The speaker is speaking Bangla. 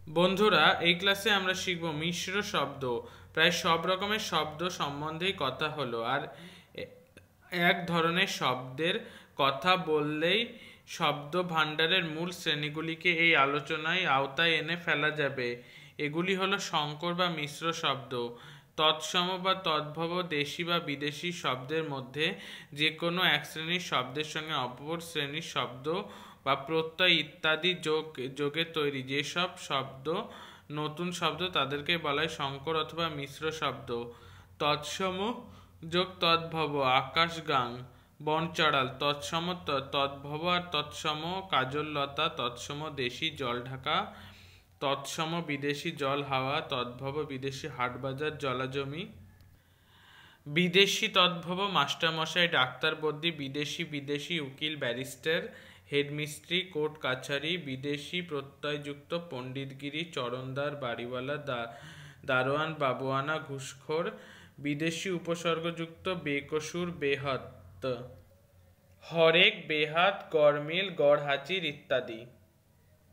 বন্ধুরা, এই ক্লাসে আমরা শিখব মিশ্র শব্দ। প্রায় সব রকমের শব্দ সম্বন্ধেই কথা হলো। আর এ- এক ধরনের শব্দের কথা বললেই শব্দ ভাণ্ডারের মূল শ্রেণীগুলিকে এই আলোচনায় আওতায় এনে ফেলা যাবে। এগুলি হলো সংকর বা মিশ্র শব্দ। তৎসম বা তদ্ভব দেশি বা বিদেশি শব্দের মধ্যে যে কোনো এক শ্রেণীর শব্দের সঙ্গে অপর শ্রেণীর শব্দ বা প্রত্যয় ইত্যাদি যোগে তৈরি যেসব শব্দ নতুন শব্দ তাদেরকে বলা হয় সংকর অথবা মিশ্র শব্দ। তৎসম যোগ তদ্ভব আকাশগাং বনচড়াল, তৎসম তদ্ভব আর তৎসম কাজললতা, তৎসম দেশি জলঢাকা, তৎসম বিদেশি জল হাওয়া, তদ্ভব বিদেশি হাটবাজার জলাজমি, বিদেশি তদ্ভব মাস্টারমশাই ডাক্তার বদ্যি, বিদেশি বিদেশি উকিল ব্যারিস্টার হেডমিস্ত্রি কোর্ট কাছারি, বিদেশি প্রত্যয়যুক্ত পণ্ডিতগিরি চরণদার বাড়িওয়ালা দারোয়ান বাবুয়ানা ঘুষখোর, বিদেশি উপসর্গযুক্ত বেকসুর বেহাত হরেক বেহাত গরমিল গড়হাজির ইত্যাদি।